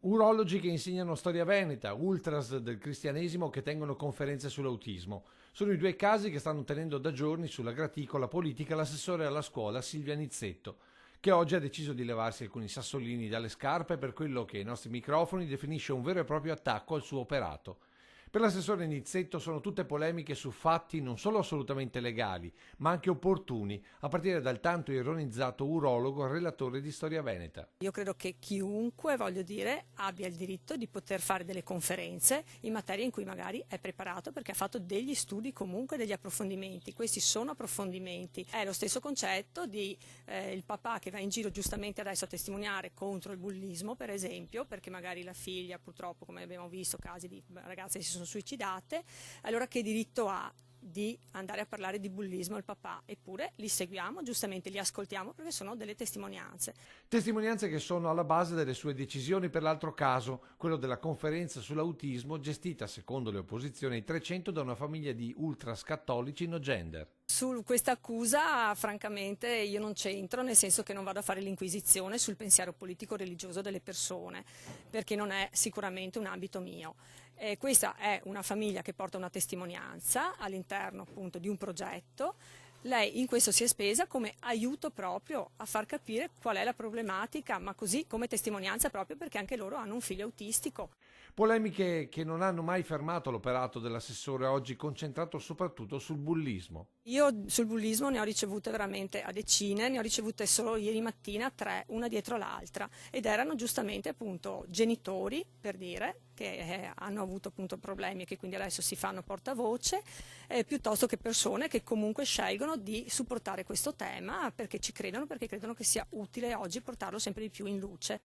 Urologi che insegnano storia veneta, ultras del cristianesimo che tengono conferenze sull'autismo. Sono i due casi che stanno tenendo da giorni sulla graticola politica l'assessore alla scuola Silvia Nizzetto, che oggi ha deciso di levarsi alcuni sassolini dalle scarpe per quello che ai nostri microfoni definisce un vero e proprio attacco al suo operato. Per l'assessore Nizzetto sono tutte polemiche su fatti non solo assolutamente legali, ma anche opportuni, a partire dal tanto ironizzato urologo relatore di Storia Veneta. Io credo che chiunque, voglio dire, abbia il diritto di poter fare delle conferenze in materie in cui magari è preparato perché ha fatto degli studi, comunque degli approfondimenti. Questi sono approfondimenti. È lo stesso concetto di il papà che va in giro giustamente adesso a testimoniare contro il bullismo, per esempio, perché magari la figlia, purtroppo, come abbiamo visto, casi di ragazze che si sono suicidate. Allora che diritto ha di andare a parlare di bullismo al papà? Eppure li seguiamo, giustamente li ascoltiamo perché sono delle testimonianze. Testimonianze che sono alla base delle sue decisioni per l'altro caso, quello della conferenza sull'autismo gestita, secondo le opposizioni ai 300, da una famiglia di ultras cattolici no gender. Su questa accusa, francamente, io non c'entro, nel senso che non vado a fare l'inquisizione sul pensiero politico-religioso delle persone, perché non è sicuramente un ambito mio. Questa è una famiglia che porta una testimonianza all'interno appunto di un progetto. Lei in questo si è spesa come aiuto proprio a far capire qual è la problematica, ma così come testimonianza proprio perché anche loro hanno un figlio autistico. Polemiche che non hanno mai fermato l'operato dell'assessore, oggi concentrato soprattutto sul bullismo. Io sul bullismo ne ho ricevute veramente a decine, ne ho ricevute solo ieri mattina 3, una dietro l'altra, ed erano giustamente appunto genitori, per dire, che hanno avuto appunto problemi e che quindi adesso si fanno portavoce, piuttosto che persone che comunque scelgono di supportare questo tema perché ci credono, perché credono che sia utile oggi portarlo sempre di più in luce.